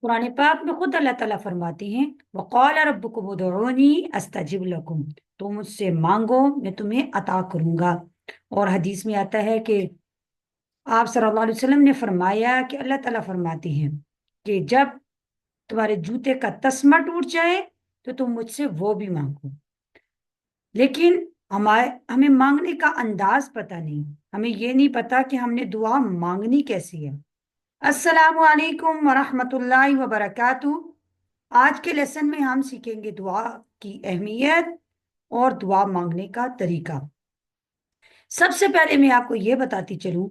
قرآن پاک میں خود اللہ تعالیٰ فرماتے ہیں وقال ربکم ادعونی استجب لکم، تم مجھ سے مانگو میں تمہیں عطا کروں گا۔ اور حدیث میں آتا ہے کہ آپ صلی اللہ علیہ وسلم نے فرمایا کہ اللہ تعالیٰ فرماتے ہیں کہ جب تمہارے جوتے کا تسمہ ٹوٹ جائے تو تم مجھ سے وہ بھی مانگو، لیکن ہمیں مانگنے کا انداز پتہ نہیں، ہمیں یہ نہیں پتا کہ ہم نے دعا مانگنی کیسی ہے۔ السلام علیکم ورحمۃ اللہ وبرکاتہ۔ آج کے لیسن میں ہم سیکھیں گے دعا کی اہمیت اور دعا مانگنے کا طریقہ۔ سب سے پہلے میں آپ کو یہ بتاتی چلوں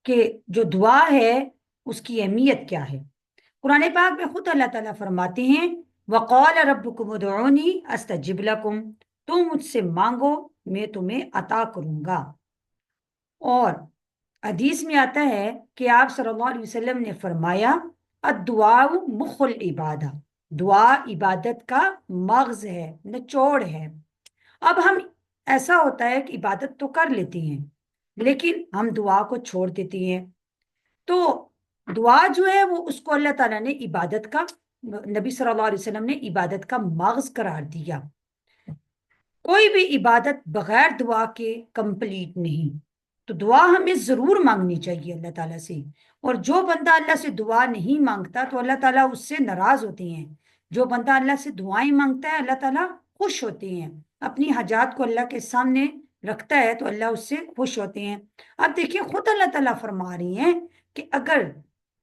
کہ جو دعا ہے اس کی اہمیت کیا ہے۔ قرآن پاک میں خود اللہ تعالیٰ فرماتے ہیں وقال ربکم ادعونی استجب لکم، تم مجھ سے مانگو میں تمہیں عطا کروں گا۔ اور حدیث میں آتا ہے کہ آپ صلی اللہ علیہ وسلم نے فرمایا الدعاء مخ العبادہ، دعا عبادت کا مغز ہے، نچوڑ ہے۔ اب ہم ایسا ہوتا ہے کہ عبادت تو کر لیتی ہیں لیکن ہم دعا کو چھوڑ دیتی ہیں، تو دعا جو ہے وہ اس کو اللہ تعالیٰ نے عبادت کا، نبی صلی اللہ علیہ وسلم نے عبادت کا مغز قرار دیا۔ کوئی بھی عبادت بغیر دعا کے کمپلیٹ نہیں، تو دعا ہمیں ضرور مانگنی چاہیے اللہ تعالیٰ سے۔ اور جو بندہ اللہ سے دعا نہیں مانگتا تو اللہ تعالیٰ اس سے ناراض ہوتے ہیں، جو بندہ اللہ سے دعائیں مانگتا ہے اللہ تعالیٰ خوش ہوتے ہیں، اپنی حاجات کو اللہ کے سامنے رکھتا ہے تو اللہ اس سے خوش ہوتے ہیں۔ اب دیکھیں خود اللہ تعالیٰ فرما رہی ہیں کہ اگر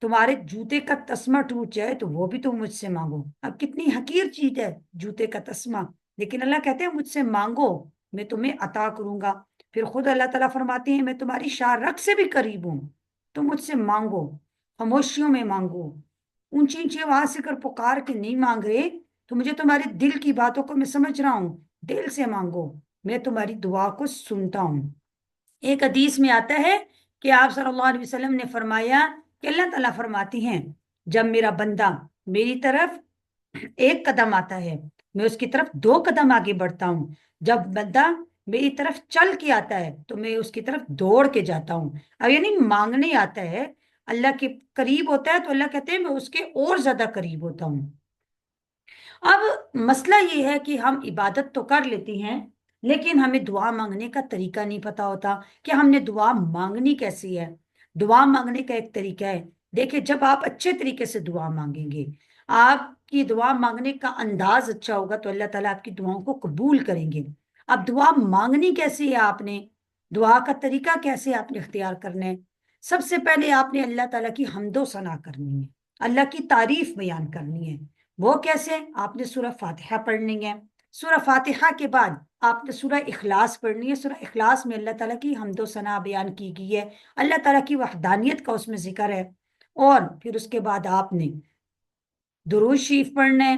تمہارے جوتے کا تسمہ ٹوٹ جائے تو وہ بھی تم مجھ سے مانگو۔ اب کتنی حقیر چیز ہے جوتے کا تسمہ، لیکن اللہ کہتے ہیں مجھ سے مانگو میں تمہیں عطا کروں گا۔ پھر خود اللہ تعالیٰ فرماتے ہیں میں تمہاری شارک سے بھی قریب ہوں، تم مجھ سے مانگو، خاموشیوں میں مانگو، اونچی اونچی آواز سے کر پکار کے نہیں مانگ رہے تو مجھے تمہارے دل کی باتوں کو میں سمجھ رہا ہوں، دل سے مانگو میں تمہاری دعا کو سنتا ہوں۔ ایک حدیث میں آتا ہے کہ آپ صلی اللہ علیہ وسلم نے فرمایا کہ اللہ تعالیٰ فرماتی ہیں جب میرا بندہ میری طرف ایک قدم آتا ہے میں اس کی طرف دو قدم آگے بڑھتا ہوں، جب بندہ میری طرف چل کے آتا ہے تو میں اس کی طرف دوڑ کے جاتا ہوں۔ اب یعنی مانگنے آتا ہے، اللہ کے قریب ہوتا ہے تو اللہ کہتے ہیں میں اس کے اور زیادہ قریب ہوتا ہوں۔ اب مسئلہ یہ ہے کہ ہم عبادت تو کر لیتی ہیں لیکن ہمیں دعا مانگنے کا طریقہ نہیں پتا ہوتا کہ ہم نے دعا مانگنی کیسی ہے۔ دعا مانگنے کا ایک طریقہ ہے، دیکھیں جب آپ اچھے طریقے سے دعا مانگیں گے، آپ کی دعا مانگنے کا انداز اچھا ہوگا تو اللہ تعالیٰ آپ کی دعاؤں کو قبول کریں گے۔ اب دعا مانگنی کیسی ہے، آپ نے دعا کا طریقہ کیسے آپ نے اختیار کرنا ہے؟ سب سے پہلے آپ نے اللہ تعالیٰ کی حمد و ثنا کرنی ہے، اللہ کی تعریف بیان کرنی ہے۔ وہ کیسے؟ آپ نے سورہ فاتحہ پڑھنی ہے، سورہ فاتحہ کے بعد آپ نے سورہ اخلاص پڑھنی ہے۔ سورہ اخلاص میں اللہ تعالیٰ کی حمد و ثنا بیان کی گئی ہے، اللہ تعالیٰ کی وحدانیت کا اس میں ذکر ہے۔ اور پھر اس کے بعد آپ نے درود شریف پڑھنا ہے،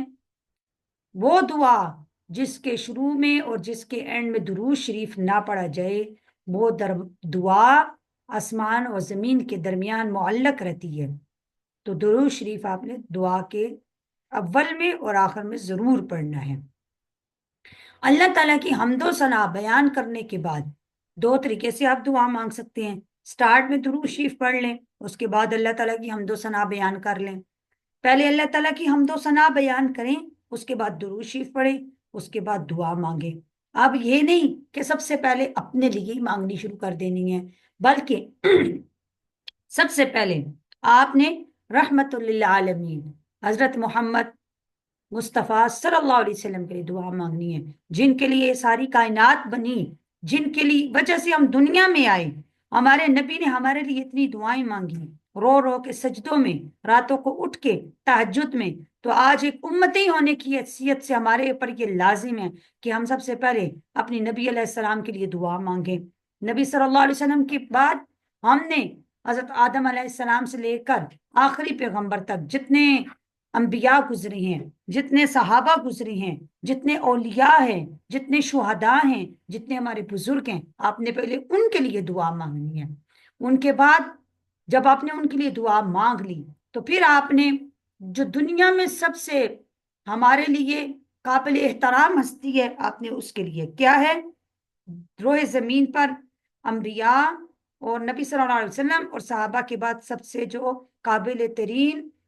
وہ دعا جس کے شروع میں اور جس کے اینڈ میں درود شریف نہ پڑھا جائے وہ دعا آسمان اور زمین کے درمیان معلق رہتی ہے۔ تو درود شریف آپ نے دعا کے اول میں اور آخر میں ضرور پڑھنا ہے۔ اللہ تعالیٰ کی حمد و ثنا بیان کرنے کے بعد دو طریقے سے آپ دعا مانگ سکتے ہیں، سٹارٹ میں درود شریف پڑھ لیں، اس کے بعد اللہ تعالیٰ کی حمد و ثنا بیان کر لیں۔ پہلے اللہ تعالیٰ کی حمد و ثنا بیان کریں، اس کے بعد درود شریف پڑھیں، اس کے بعد دعا مانگیں۔ اب یہ نہیں کہ سب سے پہلے اپنے لیے ہی مانگنی شروع کر دینی ہے، بلکہ سب سے پہلے آپ نے رحمت للعالمین حضرت محمد مصطفیٰ صلی اللہ علیہ وسلم کے لیے دعا مانگنی ہے، جن کے لیے ساری کائنات بنی، جن کے لیے وجہ سے ہم دنیا میں آئے۔ ہمارے نبی نے ہمارے لیے اتنی دعائیں مانگی، رو رو کے سجدوں میں، راتوں کو اٹھ کے تہجد میں۔ تو آج ایک امتی ہونے کی حیثیت سے ہمارے اوپر یہ لازم ہے کہ ہم سب سے پہلے اپنی نبی علیہ السلام کے لیے دعا مانگیں۔ نبی صلی اللہ علیہ وسلم کے بعد ہم نے حضرت آدم علیہ السلام سے لے کر آخری پیغمبر تک جتنے انبیاء گزرے ہیں، جتنے صحابہ گزرے ہیں، جتنے اولیاء ہیں، جتنے شہداء ہیں، جتنے ہمارے بزرگ ہیں، آپ نے پہلے ان کے لیے دعا مانگنی ہے۔ ان کے بعد جب آپ نے ان کے لیے دعا مانگ لی تو پھر آپ نے جو دنیا میں سب سے ہمارے لیے قابل احترام ہستی ہے، آپ نے اس کے لیے کیا ہے، روئے زمین پر انبیاء اور نبی صلی اللہ علیہ وسلم اور صحابہ کے بعد سب سے جو قابل ترین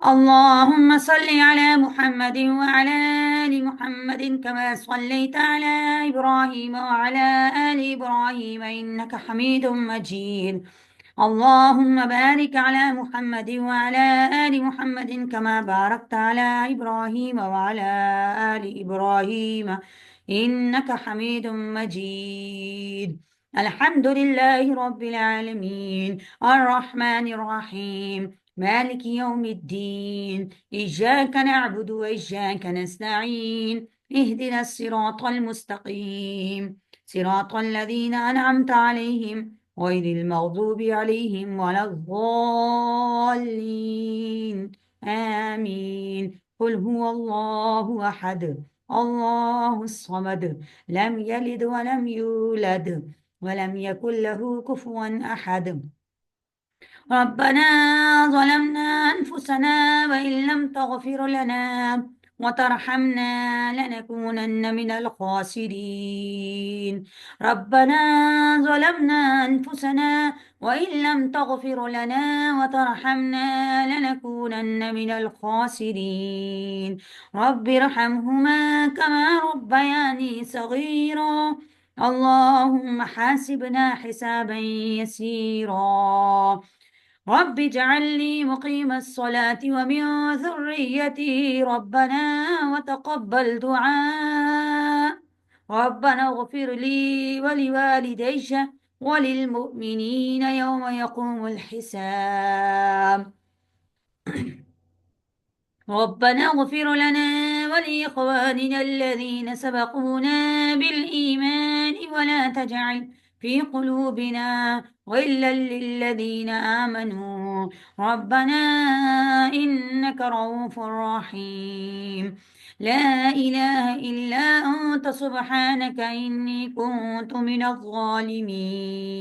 اللهم صل على محمد وعلى آل محمد كما صليت على إبراهيم وعلى آل إبراهيم إنك حميد مجيد. اللهم بارك على محمد وعلى آل محمد كما باركت على إبراهيم وعلى آل إبراهيم إنك حميد مجيد. الحمد لله رب العالمين الرحمن الرحيم مالك يوم الدين إياك نعبد وإياك نستعين اهدنا الصراط المستقيم صراط الذين أنعمت عليهم غير المغضوب عليهم ولا الضالين آمين. قل هو الله أحد الله الصمد لم يلد ولم يولد ولم يكن له كفوا أحد. ربنا ظلمنا أنفسنا وإن لم تغفر لنا وترحمنا لنكونن من الخاسرين. ربنا ظلمنا أنفسنا وإن لم تغفر لنا وترحمنا لنكونن من الخاسرين. رب ارحمهما كما ربياني صغيرا. اللهم حاسبنا حسابا يسيرا. رب اجعل لي مقيم الصلاة ومن ذريتي ربنا وتقبل دعاء. ربنا اغفر لي ولوالدي وللمؤمنين يوم يقوم الحساب. ربنا اغفر لنا ولإخواننا الذين سبقونا بالإيمان ولا تجعل في قلوبنا غلا للذين آمنوا ربنا إنك رؤوف رحيم. لا إله إلا أنت سبحانك إني كنت من الظالمين.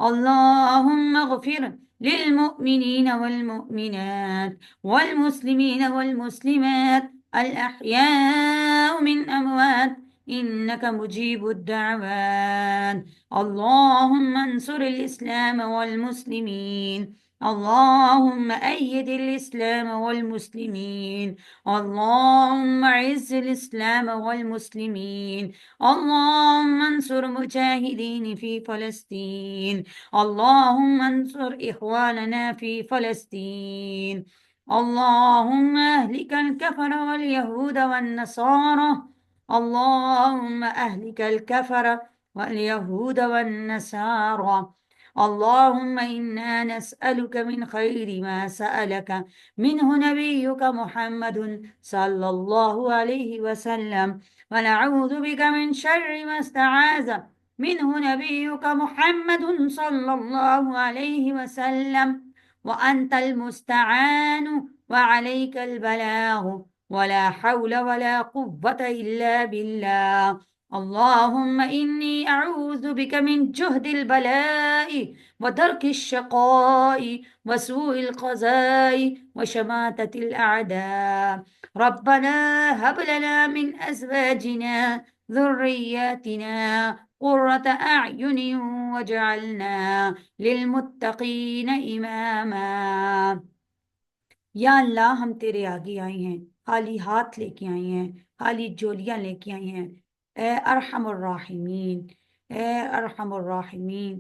اللهم اغفر للمؤمنين والمؤمنات والمسلمين والمسلمات الأحياء من أموات إنك مجيب الدعوات. اللهم انصر الإسلام والمسلمين. اللهم أيد الإسلام والمسلمين. اللهم أعز الإسلام والمسلمين. اللهم انصر مجاهدين في فلسطين. اللهم انصر إخواننا في فلسطين. اللهم أهلك الكفر واليهود والنصارى. اللهم أهلك الكفر واليهود والنصارى. اللهم إنا نسألك من خير ما سألك منه نبيك محمد صلى الله عليه وسلم، ونعوذ بك من شر ما استعاذ منه نبيك محمد صلى الله عليه وسلم، وأنت المستعان وعليك البلاغ، ولا حول ولا قوة إلا بالله. اللهم إني أعوذ بك من جهد البلاء ودرك الشقاء وسوء القضاء وشماتة الأعداء. ربنا هب لنا من أزواجنا ذرياتنا قرة أعين وجعلنا للمتقين إماما۔ یا اللہ ہم تیرے آگے آئے ہیں، خالی ہاتھ لے کے آئے ہیں، خالی جولیاں لے کے آئے ہیں۔ اے ارحم الراحمین، اے ارحم الراحمین،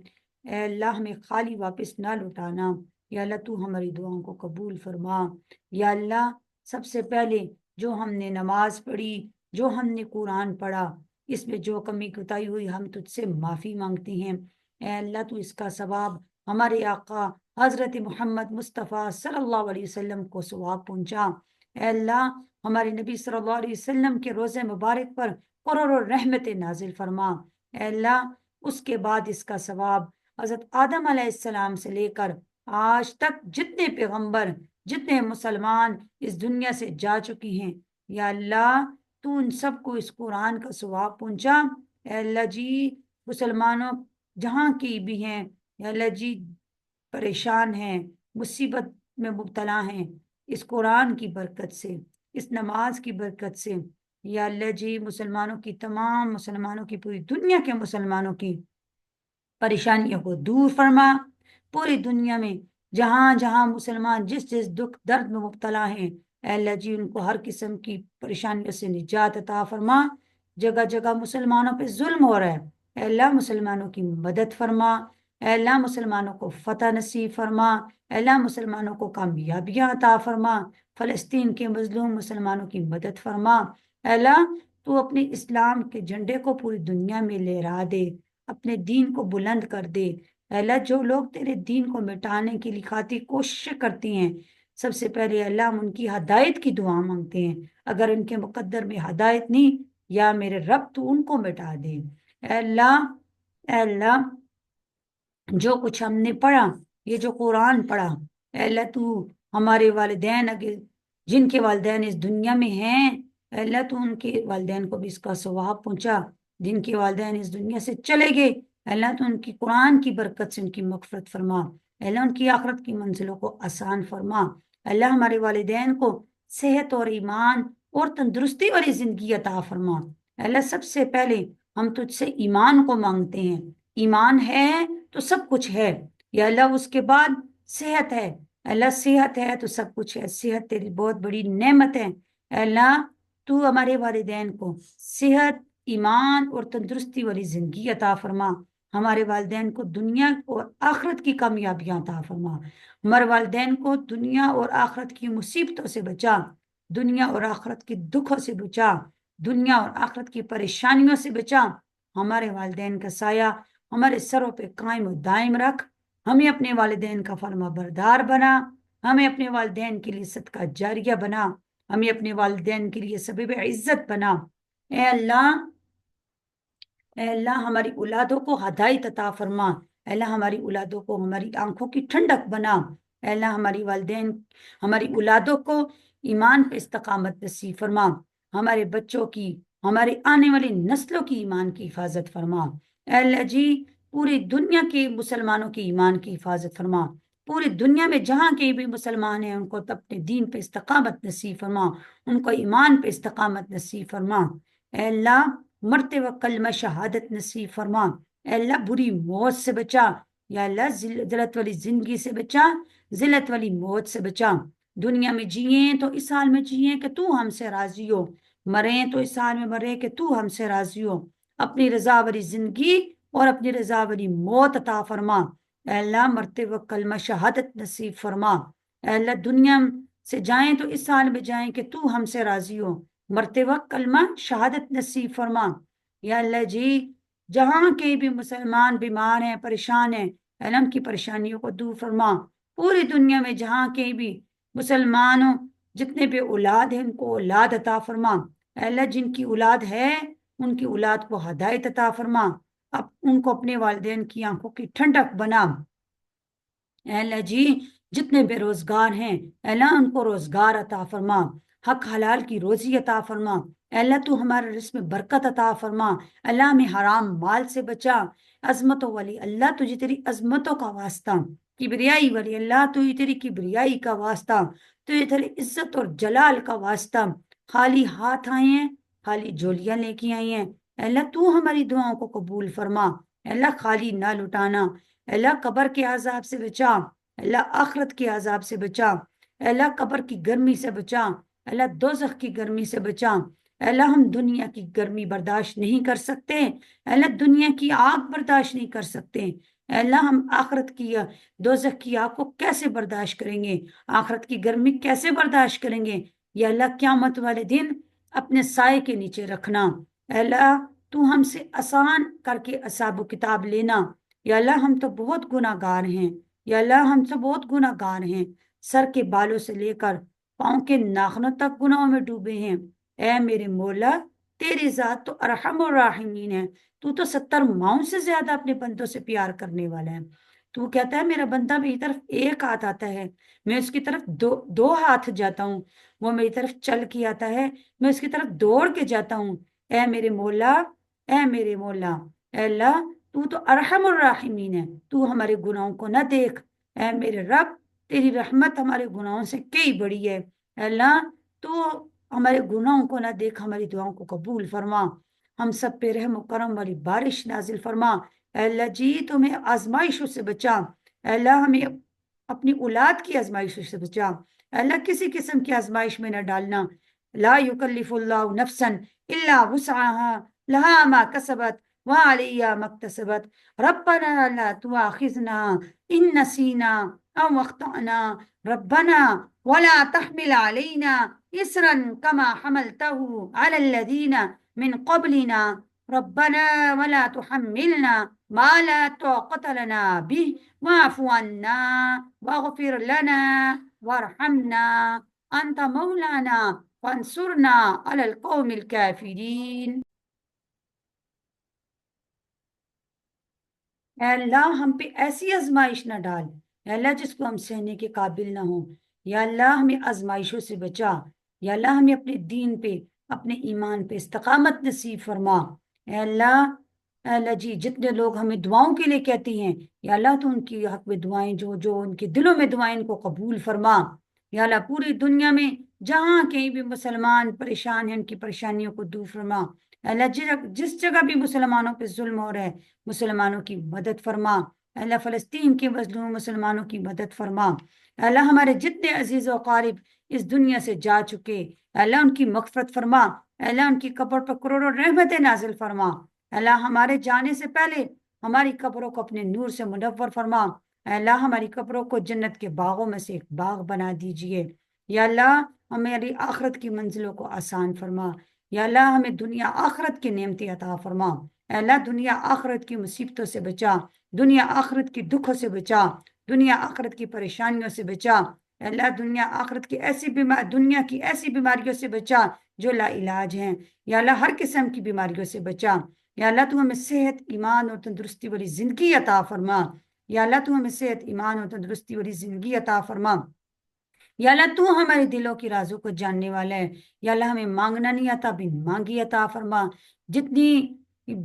اے اللہ ہمیں خالی واپس نہ لوٹانا۔ یا اللہ تو ہماری دعاؤں کو قبول فرما۔ یا اللہ سب سے پہلے جو ہم نے نماز پڑھی، جو ہم نے قرآن پڑھا، اس میں جو کمی کوتاہی ہوئی ہم تجھ سے معافی مانگتے ہیں۔ اے اللہ تو اس کا ثواب ہمارے آقا حضرت محمد مصطفیٰ صلی اللہ علیہ وسلم کو ثواب پہنچا۔ اے اللہ ہمارے نبی صلی اللہ علیہ وسلم کے روزے مبارک پر کروڑوں رحمت نازل فرما۔ اے اللہ اس کے بعد اس کا ثواب حضرت آدم علیہ السلام سے لے کر آج تک جتنے پیغمبر، جتنے مسلمان اس دنیا سے جا چکی ہیں، یا اللہ تو ان سب کو اس قرآن کا ثواب پہنچا۔ اے اللہ جی مسلمانوں جہاں کی بھی ہیں، یا اللہ جی پریشان ہیں، مصیبت میں مبتلا ہیں، اس قرآن کی برکت سے، اس نماز کی برکت سے، یا اللہ جی مسلمانوں کی، تمام مسلمانوں کی، پوری دنیا کے مسلمانوں کی پریشانیوں کو دور فرما۔ پوری دنیا میں جہاں جہاں مسلمان جس جس دکھ درد میں مبتلا ہیں، اے اللہ جی ان کو ہر قسم کی پریشانیوں سے نجات عطا فرما۔ جگہ جگہ مسلمانوں پہ ظلم ہو رہا ہے، اے اللہ مسلمانوں کی مدد فرما۔ اے اللہ مسلمانوں کو فتح نصیب فرما۔ اے اللہ مسلمانوں کو کامیابیاں عطا فرما۔ فلسطین کے مظلوم مسلمانوں کی مدد فرما۔ اے اللہ تو اپنے اسلام کے جھنڈے کو پوری دنیا میں لہرا دے، اپنے دین کو بلند کر دے۔ اے اللہ جو لوگ تیرے دین کو مٹانے کے لیے خاطر کوشش کرتی ہیں، سب سے پہلے اللہ ہم ان کی ہدایت کی دعا مانگتے ہیں۔ اگر ان کے مقدر میں ہدایت نہیں، یا میرے رب تو ان کو مٹا دے۔ اے اللہ، اے اللہ جو کچھ ہم نے پڑھا، یہ جو قرآن پڑھا، اے اللہ تو ہمارے والدین اگر جن کے والدین اس دنیا میں ہیں، اے اللہ تو ان کے والدین کو بھی اس کا ثواب پہنچا۔ جن کے والدین اس دنیا سے چلے گئے، اے اللہ تو ان کی قرآن کی برکت سے ان کی مغفرت فرما۔ اے اللہ ان کی آخرت کی منزلوں کو آسان فرما۔ اے اللہ ہمارے والدین کو صحت اور ایمان اور تندرستی والی زندگی عطا فرما۔ اے اللہ سب سے پہلے ہم تجھ سے ایمان کو مانگتے ہیں۔ ایمان ہے تو سب کچھ ہے، یا اللہ اس کے بعد صحت ہے۔ اے اللہ صحت ہے تو سب کچھ ہے، صحت تیری بہت بڑی نعمت ہے۔ اے اللہ تو ہمارے والدین کو صحت، ایمان اور تندرستی والی زندگی عطا فرما۔ ہمارے والدین کو دنیا اور آخرت کی کامیابیاں عطا فرما۔ ہمارے والدین کو دنیا اور آخرت کی مصیبتوں سے بچا، دنیا اور آخرت کے دکھوں سے بچا، دنیا اور آخرت کی پریشانیوں سے بچا۔ ہمارے والدین کا سایہ ہمارے سروں پہ قائم و دائم رکھ۔ ہمیں اپنے والدین کا فرما بردار بنا، ہمیں اپنے والدین کے لیے صدقہ جاریہ بنا، ہمیں اپنے والدین کے لیے سبب عزت بنا۔ اے اللہ، اے اللہ ہماری اولادوں کو ہدایت عطا فرما۔ اے اللہ ہماری اولادوں کو ہماری آنکھوں کی ٹھنڈک بنا۔ اے اللہ ہماری والدین، ہماری اولادوں کو ایمان پہ استقامت نصیب فرما۔ ہمارے بچوں کی، ہمارے آنے والی نسلوں کی ایمان کی حفاظت فرما۔ اے اللہ جی پوری دنیا کے مسلمانوں کی ایمان کی حفاظت فرما۔ پوری دنیا میں جہاں کے بھی مسلمان ہیں ان کو اپنے دین پہ استقامت نصیب فرما، ان کو ایمان پہ استقامت نصیب فرما۔ اے اللہ مرتے وقت کلمہ شہادت نصیب فرما۔ اے اللہ بری موت سے بچا، یا اللہ ذلت والی زندگی سے بچا، ذلت والی موت سے بچا۔ دنیا میں جئیں تو اس حال میں جئیں کہ تو ہم سے راضی ہو، مریں تو اس حال میں مریں کہ تو ہم سے راضی ہو۔ اپنی رضا والی زندگی اور اپنی رضا والی موت عطا فرما۔ اے اللہ مرتے وقت کلمہ شہادت نصیب فرما۔ اے اللہ دنیا سے جائیں تو اس حال میں جائیں کہ تو ہم سے راضی ہو، مرتے وقت کلمہ شہادت نصیب فرما۔ یا اللہ جی جہاں کے بھی مسلمان بیمار ہیں، پریشان ہیں، اے اللہ ان کی پریشانیوں کو دور فرما۔ پوری دنیا میں جہاں کے بھی مسلمانوں جتنے بھی اولاد ہیں ان کو اولاد عطا فرما۔ اے اللہ جن کی اولاد ہے ان کی اولاد کو ہدایت عطا فرما، اب ان کو اپنے والدین کی آنکھوں کی ٹھنڈک بنا۔ اے اللہ جی جتنے بے روزگار ہیں اے اللہ ان کو روزگار عطا فرما، حق حلال کی روزی عطا فرما۔ اے اللہ تو ہمارے رزق میں برکت عطا فرما۔ اللہ ہمیں حرام مال سے بچا۔ عظمتوں والی اللہ تجھے تیری عظمتوں کا واسطہ، کبریائی والی اللہ تجھے تیری کبریائی کا واسطہ، تجھے تیری عزت اور جلال کا واسطہ۔ خالی ہاتھ آئے ہیں، خالی جولیاں لے کے آئی ہیں، اللہ تو ہماری دعاؤں کو قبول فرما، اللہ خالی نہ لٹانا، اللہ قبر کے عذاب سے بچا، اللہ آخرت کے عذاب سے بچا، اللہ قبر کی گرمی سے بچا، اللہ دوزخ کی گرمی سے بچا، اللہ ہم دنیا کی گرمی برداشت نہیں کر سکتے، اللہ دنیا کی آگ برداشت نہیں کر سکتے، اللہ ہم آخرت کی دوزخ کی آگ کو کیسے برداشت کریں گے، آخرت کی گرمی کیسے برداشت کریں گے؟ یا اللہ قیامت والے دن اپنے سائے کے نیچے رکھنا، اے اللہ تو ہم سے آسان کر کے حساب و کتاب لینا، یا اللہ ہم تو بہت گناہ گار ہیں، یا اللہ ہم تو بہت گناہ گار ہیں، سر کے بالوں سے لے کر پاؤں کے ناخنوں تک گناہوں میں ڈوبے ہیں، اے میرے مولا تیری ذات تو ارحم الراحمین ہے، تو 70 ماؤں سے زیادہ اپنے بندوں سے پیار کرنے والا ہے، تو کہتا ہے میرا بندہ میری طرف ایک ہاتھ آتا ہے میں اس کی طرف دو ہاتھ جاتا ہوں، وہ میری طرف چل کے آتا ہے میں اس کی طرف دوڑ کے جاتا ہوں، اے میرے مولا، اے میرے مولا، اے اللہ تو ارحم الراحمین ہے، تو ہمارے گناہوں کو نہ دیکھ، اے میرے رب تیری رحمت ہمارے گناہوں سے کئی بڑی ہے، اے اللہ تو ہمارے گناہوں کو نہ دیکھ، ہماری دعاؤں کو قبول فرما، ہم سب پہ رحم و کرم والی بارش نازل فرما، اے اللہ جی تمہیں آزمائشوں سے بچا، اے اللہ ہمیں اپنی اولاد کی آزمائشوں سے بچا، اے اللہ کسی قسم کی آزمائش میں نہ ڈالنا، لا یکلف اللہ نفسا الا وسعها لها ما کسبت وعليها ما اكتسبت ربنا لا تؤاخذنا ان نسينا او اخطأنا ربنا ولا تحمل علينا إسرا كما حملته على الذين من قبلنا ربنا ولا تحملنا ما لا طاقة لنا به واعف عنا واغفر لنا وارحمنا أنت مولانا فانصرنا على القوم الكافرين۔ اے اللہ ہم پہ ایسی آزمائش نہ ڈال، اے اللہ جس کو ہم سہنے کے قابل نہ ہوں، یا اللہ ہمیں آزمائشوں سے بچا، یا اللہ ہمیں اپنے دین پہ اپنے ایمان پہ استقامت نصیب فرما، اے اللہ جی جتنے لوگ ہمیں دعاؤں کے لیے کہتی ہیں یا اللہ تو ان کی حق میں دعائیں جو ان کے دلوں میں دعائیں ان کو قبول فرما، یا اللہ پوری دنیا میں جہاں کہیں بھی مسلمان پریشان ہیں ان کی پریشانیوں کو دور فرما، اللہ جس جگہ بھی مسلمانوں پہ ظلم ہو رہا ہے مسلمانوں کی مدد فرما، اللہ فلسطین کے مظلوم مسلمانوں کی مدد فرما، اللہ ہمارے جتنے عزیز و اقارب اس دنیا سے جا چکے اللہ ان کی مغفرت فرما، اللہ ان کی قبر پر کروڑوں رحمتیں نازل فرما، اللہ ہمارے جانے سے پہلے ہماری قبروں کو اپنے نور سے منور فرما، اللہ ہماری قبروں کو جنت کے باغوں میں سے ایک باغ بنا دیجئے، یا اللہ ہماری آخرت کی منزلوں کو آسان فرما، یا اللہ ہمیں دنیا آخرت کی نعمتیں عطا فرما، اے اللہ دنیا آخرت کی مصیبتوں سے بچا، دنیا آخرت کی دکھوں سے بچا، دنیا آخرت کی پریشانیوں سے بچا، اے اللہ دنیا آخرت کی دنیا کی ایسی بیماریوں سے بچا جو لا علاج ہیں، یا اللہ ہر قسم کی بیماریوں سے بچا، یا اللہ تو ہمیں صحت ایمان اور تندرستی والی زندگی عطا فرما، یا اللہ تو ہمیں صحت ایمان اور تندرستی والی زندگی عطا فرما، یا اللہ تو ہمارے دلوں کی رازوں کو جاننے والا ہے، یا اللہ ہمیں مانگنا نہیں آتا بن مانگی عطا فرما، جتنی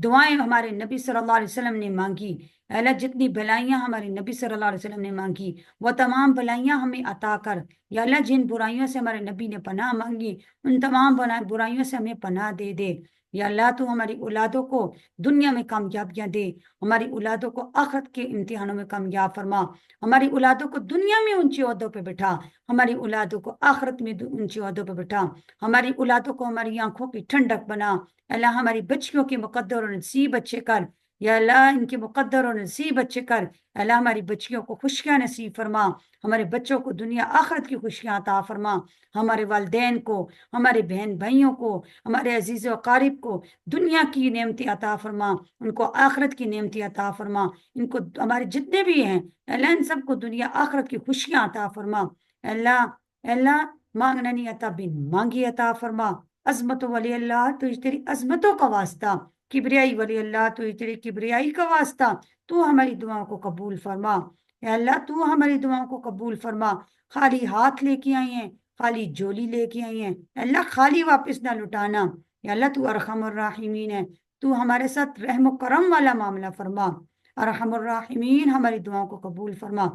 دعائیں ہمارے نبی صلی اللہ علیہ وسلم نے مانگی، اے اللہ جتنی بھلائیاں ہمارے نبی صلی اللہ علیہ وسلم نے مانگی وہ تمام بھلائیاں ہمیں عطا کر، یا اللہ جن برائیوں سے ہمارے نبی نے پناہ مانگی ان تمام برائیوں سے ہمیں پناہ دے دے، یا اللہ تو ہماری اولادوں کو دنیا میں کامیابیاں دے، ہماری اولادوں کو آخرت کے امتحانوں میں کامیاب فرما، ہماری اولادوں کو دنیا میں اونچی عہدوں پہ بٹھا، ہماری اولادوں کو آخرت میں اونچی عہدوں پہ بٹھا، ہماری اولادوں کو ہماری آنکھوں کی ٹھنڈک بنا، اللہ ہماری بچیوں کے مقدر اور نصیب اچھے کر، یا اللہ ان کے مقدر اور نصیب اچھے کر، اللہ ہماری بچیوں کو خوشیاں نصیب فرما، ہمارے بچوں کو دنیا آخرت کی خوشیاں عطا فرما، ہمارے والدین کو، ہمارے بہن بھائیوں کو، ہمارے عزیز و اقارب کو دنیا کی نعمتیں عطا فرما، ان کو آخرت کی نعمتیں عطا فرما، ان کو ہمارے جتنے بھی ہیں اللہ ان سب کو دنیا آخرت کی خوشیاں عطا فرما، اللہ مانگنا نہیں آتا بن مانگی عطا فرما، عظمت ولی اللہ تو تیری عظمتوں کا واسطہ، کبریائی ولی اللہ تو تیری کبریائی کا واسطہ، تو ہماری دعاؤں کو قبول فرما، اے اللہ تو ہماری دعاؤں کو قبول فرما، خالی ہاتھ لے کے آئی ہیں، خالی جولی لے کے آئی ہیں، اے اللہ خالی واپس نہ لٹانا، یا اللہ تو ارحم الراحمین ہے، تو ہمارے ساتھ رحم و کرم والا معاملہ فرما، ارحم الراحمین ہماری دعاؤں کو قبول فرما۔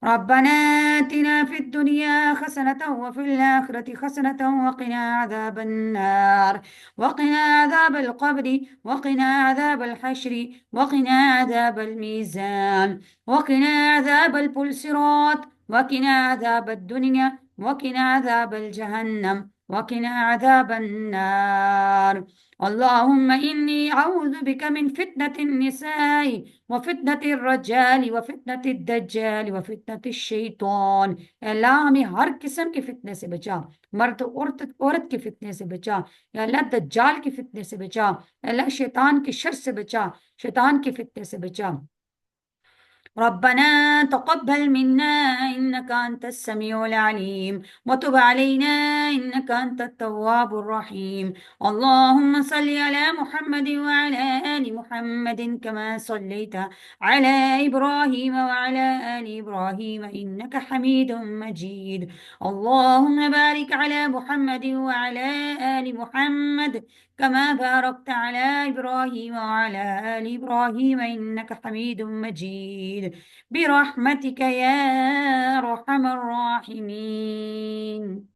ربنا آتنا في الدنيا حسنة وفي الآخرة حسنة وقنا عذاب النار، وقنا عذاب القبر، وقنا عذاب الحشر، وقنا عذاب الميزان، وقنا عذاب البلسرات، وقنا عذاب الدنيا، وقنا عذاب الجهنم، وقنا عذاب النار۔ اللهم إني أعوذ بك من فتنة النساء وفتنة الرجال وفتنة الدجال وفتنة الشیطان۔ اے اللہ ہمیں ہر قسم کے فتنے سے بچا، مرد عورت کے فتنے سے بچا، اے اللہ دجال کے فتنے سے بچا، اے اللہ شیطان کے شر سے بچا، شیطان کے فتنے سے بچا۔ ربنا تقبل منا إنك أنت السميع العليم وتب علينا إنك أنت التواب الرحيم۔ اللهم صل على محمد وعلى آل محمد كما صليت على إبراهيم وعلى آل إبراهيم إنك حميد مجيد۔ اللهم بارك على محمد وعلى آل محمد كما باركت على إبراهيم وعلى آل إبراهيم إنك حميد مجيد برحمتك يا أرحم الراحمين۔